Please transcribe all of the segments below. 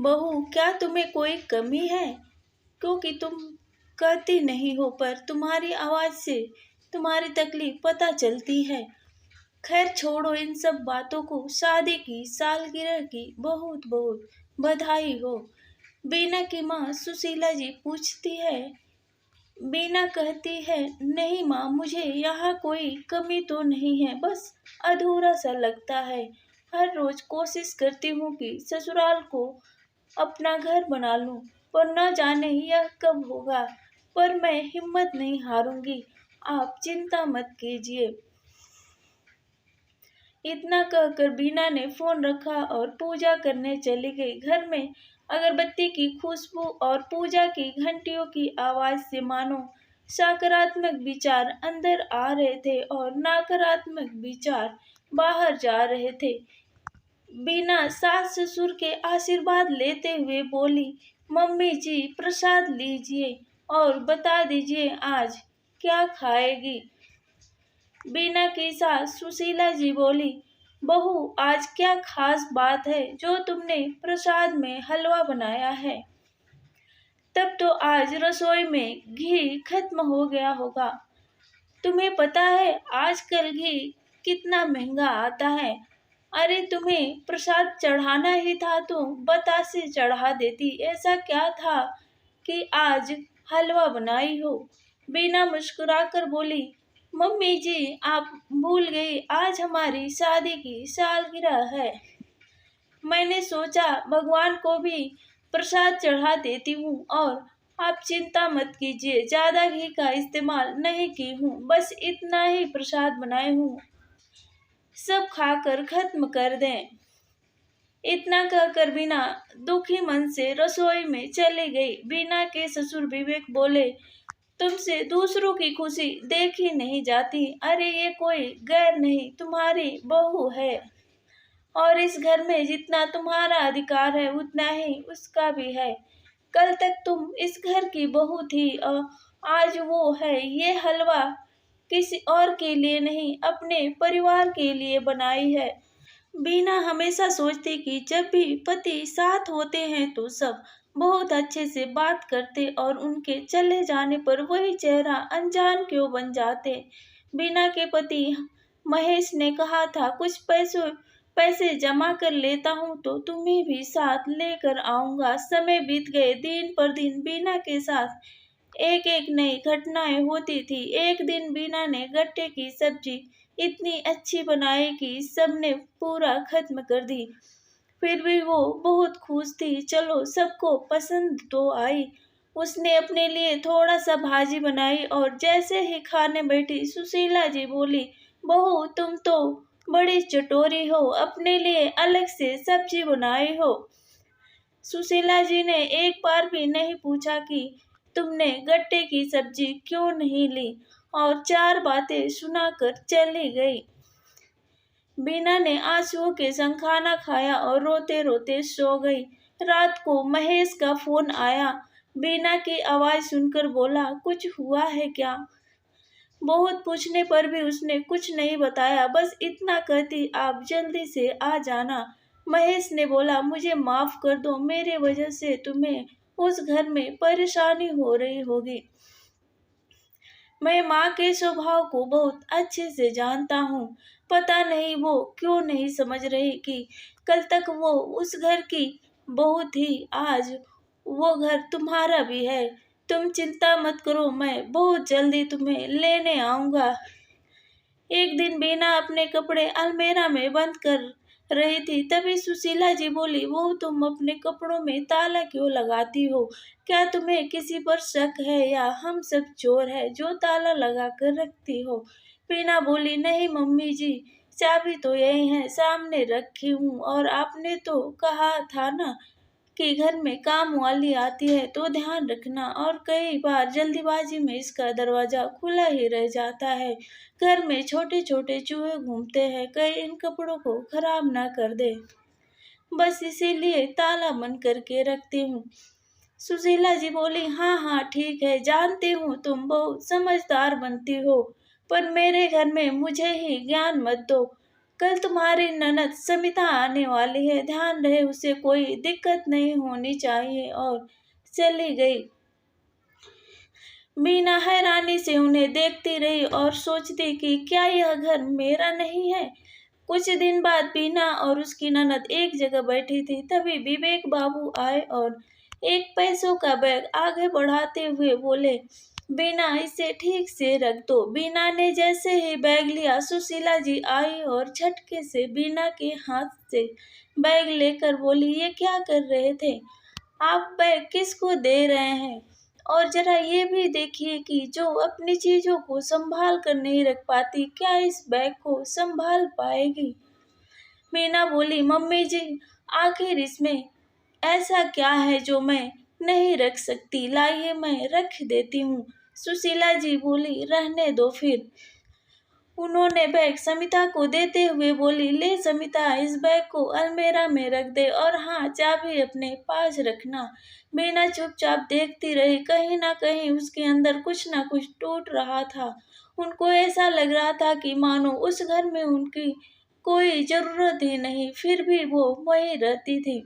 बहू, क्या तुम्हें कोई कमी है? क्योंकि तुम कहती नहीं हो, पर तुम्हारी आवाज़ से तुम्हारी तकलीफ पता चलती है। खैर छोड़ो इन सब बातों को। शादी की सालगिरह की बहुत बहुत बधाई हो। बीना की माँ सुशीला जी पूछती है। बीना कहती है, नहीं माँ, मुझे यहाँ कोई कमी तो नहीं है, बस अधूरा सा लगता है। हर रोज कोशिश करती हूँ कि ससुराल को अपना घर बना लूं, पर न जाने यह कब होगा। पर मैं हिम्मत नहीं हारूंगी। आप चिंता मत कीजिए। इतना कहकर बीना ने फोन रखा और पूजा करने चली गई। घर में अगरबत्ती की खुशबू और पूजा की घंटियों की आवाज से मानो सकारात्मक विचार अंदर आ रहे थे और नकारात्मक विचार बाहर जा रहे थे। बीना सास ससुर के आशीर्वाद लेते हुए बोली, मम्मी जी प्रसाद लीजिए और बता दीजिए आज क्या खाएगी। बीना की सास सुशीला जी बोली, बहू आज क्या खास बात है जो तुमने प्रसाद में हलवा बनाया है? तब तो आज रसोई में घी खत्म हो गया होगा। तुम्हें पता है आजकल घी कितना महंगा आता है। अरे तुम्हें प्रसाद चढ़ाना ही था तो बतासे चढ़ा देती। ऐसा क्या था कि आज हलवा बनाई हो? बीना मुस्कुराकर बोली, मम्मी जी आप भूल गई, आज हमारी शादी की सालगिरह है। मैंने सोचा भगवान को भी प्रसाद चढ़ा देती हूँ। और आप चिंता मत कीजिए, ज़्यादा घी का इस्तेमाल नहीं की हूँ, बस इतना ही प्रसाद बनाई हूँ, सब खाकर खत्म कर दें। इतना कहकर बीना दुखी मन से रसोई में चली गई। बीना के ससुर विवेक बोले, तुमसे दूसरों की खुशी देखी नहीं जाती। अरे ये कोई गैर नहीं, तुम्हारी बहू है और इस घर में जितना तुम्हारा अधिकार है उतना ही उसका भी है। कल तक तुम इस घर की बहू थी और आज वो है। ये हलवा किसी और के लिए नहीं, अपने परिवार के लिए बनाई है। बीना हमेशा सोचती कि जब भी पति साथ होते हैं तो सब बहुत अच्छे से बात करते और उनके चले जाने पर वही चेहरा अनजान क्यों बन जाते। बीना के पति महेश ने कहा था, कुछ पैसे जमा कर लेता हूँ तो तुम्हें भी साथ लेकर आऊंगा। समय बीत गए। दिन पर दिन बीना के साथ एक एक नई घटनाएं होती थी। एक दिन बीना ने गट्टे की सब्जी इतनी अच्छी बनाई कि सबने पूरा खत्म कर दी। फिर भी वो बहुत खुश थी। चलो सबको पसंद तो आई। उसने अपने लिए थोड़ा सा भाजी बनाई और जैसे ही खाने बैठी सुशीला जी बोली, बहू तुम तो बड़ी चटोरी हो, अपने लिए अलग से सब्जी बनाई हो। सुशीला जी ने एक बार भी नहीं पूछा कि तुमने गट्टे की सब्जी क्यों नहीं ली और चार बातें सुनाकर चली गई। बीना ने आंसुओं के संग खाना खाया और रोते रोते सो गई। रात को महेश का फोन आया। बीना की आवाज सुनकर बोला, कुछ हुआ है क्या? बहुत पूछने पर भी उसने कुछ नहीं बताया, बस इतना कहती, आप जल्दी से आ जाना। महेश ने बोला, मुझे माफ कर दो, मेरे वजह से तुम्हें उस घर में परेशानी हो रही होगी। मैं माँ के स्वभाव को बहुत अच्छे से जानता हूँ। पता नहीं वो क्यों नहीं समझ रही कि कल तक वो उस घर की बहू थी, आज वो घर तुम्हारा भी है। तुम चिंता मत करो, मैं बहुत जल्दी तुम्हें लेने आऊँगा। एक दिन बीना अपने कपड़े अलमीरा में बंद कर रही थी, तभी सुशीला जी बोली, वो तुम अपने कपड़ों में ताला क्यों लगाती हो? क्या तुम्हें किसी पर शक है या हम सब चोर है जो ताला लगा कर रखती हो? बीना बोली, नहीं मम्मी जी, चाबी तो यही है, सामने रखी हूँ। और आपने तो कहा था ना कि घर में काम वाली आती है तो ध्यान रखना, और कई बार जल्दीबाजी में इसका दरवाजा खुला ही रह जाता है। घर में छोटे छोटे चूहे घूमते हैं, कहीं इन कपड़ों को खराब ना कर दे, बस इसीलिए ताला बंद करके रखती हूँ। सुशीला जी बोली, हाँ हाँ ठीक है, जानती हूँ तुम बहुत समझदार बनती हो, पर मेरे घर में मुझे ही ज्ञान मत दो। कल तुम्हारी ननद समिता आने वाली है, ध्यान रहे उसे कोई दिक्कत नहीं होनी चाहिए। और चली गई। मीना हैरानी से उन्हें देखती रही और सोचती कि क्या यह घर मेरा नहीं है। कुछ दिन बाद बीना और उसकी ननद एक जगह बैठी थी। तभी विवेक बाबू आए और एक पैसों का बैग आगे बढ़ाते हुए बोले, बीना इसे ठीक से रख दो। बीना ने जैसे ही बैग लिया, सुशीला जी आई और झटके से बीना के हाथ से बैग लेकर बोली, ये क्या कर रहे थे आप? बैग किसको दे रहे हैं? और जरा ये भी देखिए कि जो अपनी चीजों को संभाल कर नहीं रख पाती, क्या इस बैग को संभाल पाएगी? मीना बोली, मम्मी जी, आखिर इसमें ऐसा क्या है जो मैं नहीं रख सकती? लाइए मैं रख देती हूँ। सुशीला जी बोली, रहने दो फिर। उन्होंने बैग समिता को देते हुए बोली, ले समिता, इस बैग को अलमीरा में रख दे और हाँ, चाबी अपने पास रखना। मीना चुपचाप देखती रही। कहीं ना कहीं उसके अंदर कुछ ना कुछ टूट रहा था। उनको ऐसा लग रहा था कि मानो उस घर में उनकी कोई जरूरत ही नहीं, फिर भी वो वहीं रहती थी।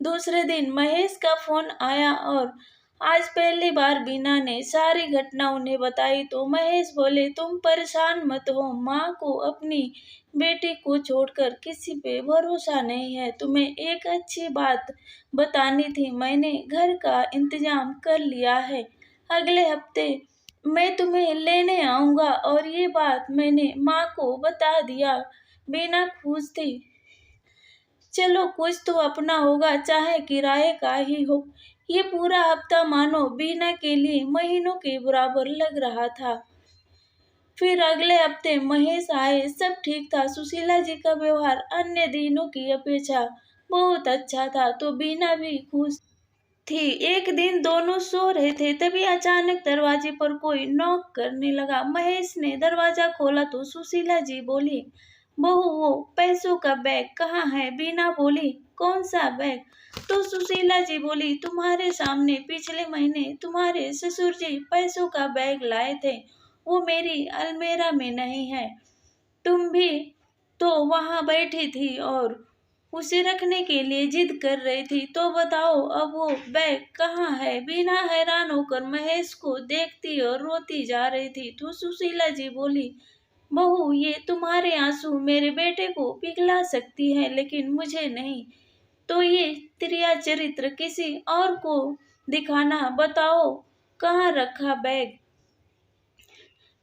दूसरे दिन महेश का फोन आया और आज पहली बार बीना ने सारी घटना उन्हें बताई। तो महेश बोले, तुम परेशान मत हो, माँ को अपनी बेटी को छोड़कर किसी पे भरोसा नहीं है। तुम्हें एक अच्छी बात बतानी थी, मैंने घर का इंतजाम कर लिया है। अगले हफ्ते मैं तुम्हें लेने आऊंगा। और ये बात मैंने माँ को बता दिया। बीना खुश थी। चलो कुछ तो अपना होगा, चाहे किराए का ही हो। ये पूरा हफ्ता मानो बीना के लिए महीनों के बराबर लग रहा था। फिर अगले हफ्ते महेश आए, सब ठीक था। सुशीला जी का व्यवहार अन्य दिनों की अपेक्षा बहुत अच्छा था, तो बीना भी खुश थी। एक दिन दोनों सो रहे थे, तभी अचानक दरवाजे पर कोई नॉक करने लगा। महेश ने दरवाजा खोला तो सुशीला जी बोली, बहू वो पैसों का बैग कहाँ है? बीना बोली, कौन सा बैग? तो सुशीला जी बोली, तुम्हारे सामने पिछले महीने तुम्हारे ससुर जी पैसों का बैग लाए थे, वो मेरी अलमीरा में नहीं है। तुम भी तो वहां बैठी थी और उसे रखने के लिए जिद कर रही थी, तो बताओ अब वो बैग कहाँ है? बीना हैरान होकर महेश को देखती और रोती जा रही थी। तो सुशीला जी बोली, बहू ये तुम्हारे आंसू मेरे बेटे को पिघला सकती है, लेकिन मुझे नहीं। तो ये त्रिया चरित्र किसी और को दिखाना। बताओ कहाँ रखा बैग?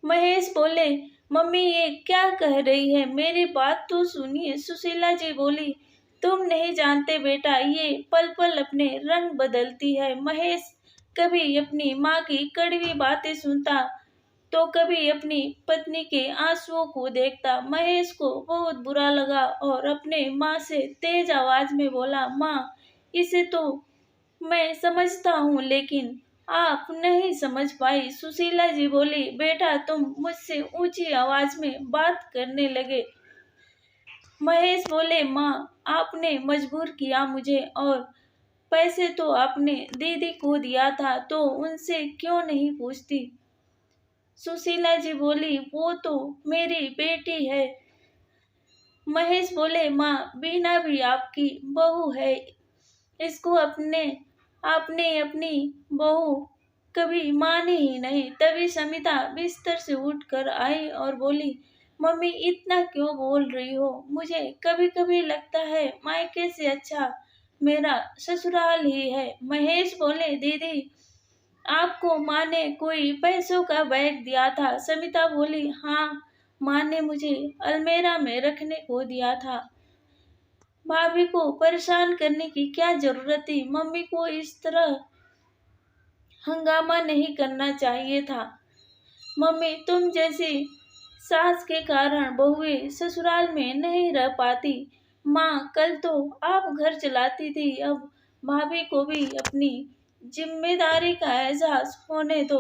महेश बोले, मम्मी ये क्या कह रही है? मेरी बात तो सुनिए। सुशीला जी बोली, तुम नहीं जानते बेटा, ये पल पल अपने रंग बदलती है। महेश कभी अपनी माँ की कड़वी बातें सुनता तो कभी अपनी पत्नी के आंसुओं को देखता। महेश को बहुत बुरा लगा और अपने माँ से तेज आवाज में बोला, माँ इसे तो मैं समझता हूँ, लेकिन आप नहीं समझ पाई। सुशीला जी बोली, बेटा तुम मुझसे ऊंची आवाज में बात करने लगे। महेश बोले, माँ आपने मजबूर किया मुझे, और पैसे तो आपने दीदी को दिया था, तो उनसे क्यों नहीं पूछती? सुशीला जी बोली, वो तो मेरी बेटी है। महेश बोले, माँ बीना भी आपकी बहू है, इसको आपने अपनी बहू कभी मानी ही नहीं। तभी समिता बिस्तर से उठकर आई और बोली, मम्मी इतना क्यों बोल रही हो? मुझे कभी कभी लगता है मायके से अच्छा मेरा ससुराल ही है। महेश बोले, दीदी आपको माँ ने कोई पैसों का बैग दिया था? समिता बोली, हाँ, माँ ने मुझे अलमीरा में रखने को दिया था। भाभी को परेशान करने की क्या जरूरत थी? मम्मी को इस तरह हंगामा नहीं करना चाहिए था। मम्मी तुम जैसी सास के कारण बहुएं ससुराल में नहीं रह पाती। माँ कल तो आप घर चलाती थी, अब भाभी को भी अपनी जिम्मेदारी का एहसास होने दो।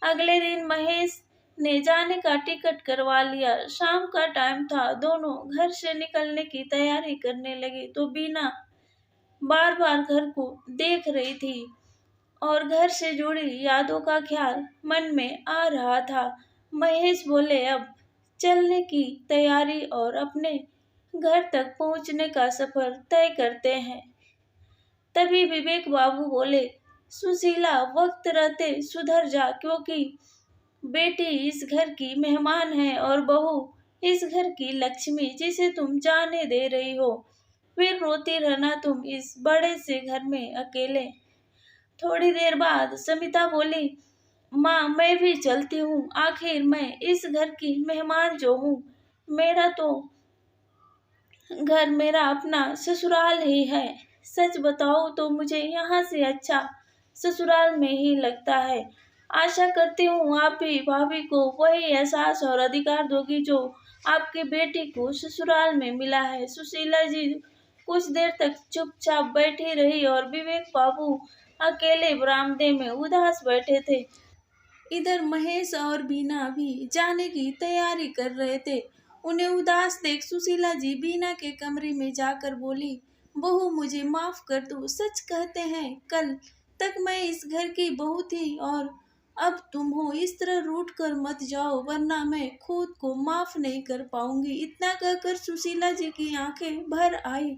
अगले दिन महेश ने जाने का टिकट करवा लिया। शाम का टाइम था, दोनों घर से निकलने की तैयारी करने लगे। तो बीना बार बार घर को देख रही थी और घर से जुड़ी यादों का ख्याल मन में आ रहा था। महेश बोले, अब चलने की तैयारी और अपने घर तक पहुंचने का सफर तय करते हैं। तभी विवेक बाबू बोले, सुशीला, वक्त रहते सुधर जा, क्योंकि बेटी इस घर की मेहमान है और बहू इस घर की लक्ष्मी, जिसे तुम जाने दे रही हो। फिर रोती रहना तुम इस बड़े से घर में अकेले। थोड़ी देर बाद समिता बोली, माँ, मैं भी चलती हूँ। आखिर मैं इस घर की मेहमान जो हूँ। मेरा तो घर मेरा अपना ससुराल ही है। सच बताओ तो मुझे यहाँ से अच्छा ससुराल में ही लगता है। आशा करती हूँ आप भी भाभी को वही एहसास और अधिकार दोगी जो आपके बेटी को ससुराल में मिला है। सुशीला जी कुछ देर तक चुपचाप बैठी रही और विवेक बाबू अकेले बरामदे में उदास बैठे थे। इधर महेश और बीना भी जाने की तैयारी कर रहे थे। उन्हें उदास देख सुशीला जी बीना के कमरे में जाकर बोली, बहू, मुझे माफ कर दो। सच कहते हैं, कल तक मैं इस घर की बहू थी और अब तुम हो। इस तरह रूठ कर मत जाओ, वरना मैं खुद को माफ नहीं कर पाऊंगी। इतना कहकर सुशीला जी की आंखें भर आई।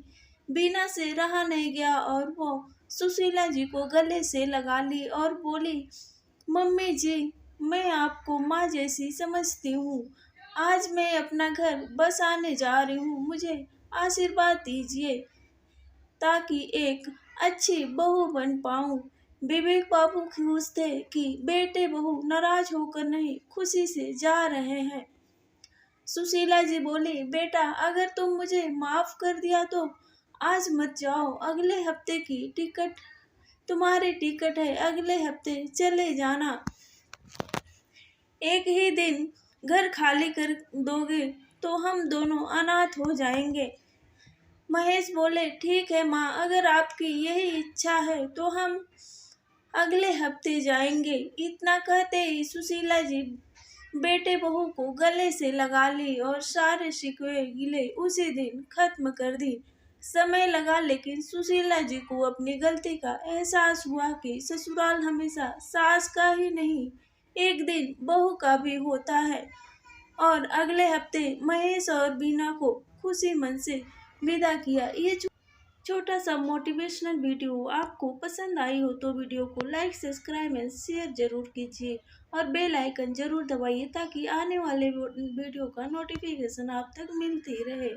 बीना से रहा नहीं गया और वो सुशीला जी को गले से लगा ली और बोली, मम्मी जी, मैं आपको माँ जैसी समझती हूँ। आज मैं अपना घर बसाने जा रही हूँ। मुझे आशीर्वाद दीजिए ताकि एक अच्छी बहू बन पाऊँ। विवेक बाबू खुश थे कि बेटे बहू नाराज होकर नहीं, खुशी से जा रहे हैं। सुशीला जी बोली, बेटा, अगर तुम मुझे माफ कर दिया तो आज मत जाओ। अगले हफ्ते की टिकट तुम्हारी टिकट है, अगले हफ्ते चले जाना। एक ही दिन घर खाली कर दोगे तो हम दोनों अनाथ हो जाएंगे। महेश बोले, ठीक है माँ, अगर आपकी यही इच्छा है तो हम अगले हफ्ते जाएंगे। इतना कहते ही सुशीला जी बेटे बहू को गले से लगा ली और सारे शिकवे गिले उसी दिन खत्म कर दी। समय लगा, लेकिन सुशीला जी को अपनी गलती का एहसास हुआ कि ससुराल हमेशा सास का ही नहीं, एक दिन बहू का भी होता है। और अगले हफ्ते महेश और बीना को खुशी मन से विदा किया। ये छोटा सा मोटिवेशनल वीडियो आपको पसंद आई हो तो वीडियो को लाइक, सब्सक्राइब एंड शेयर जरूर कीजिए और बेल आइकन जरूर दबाइए ताकि आने वाले वीडियो का नोटिफिकेशन आप तक मिलती रहे।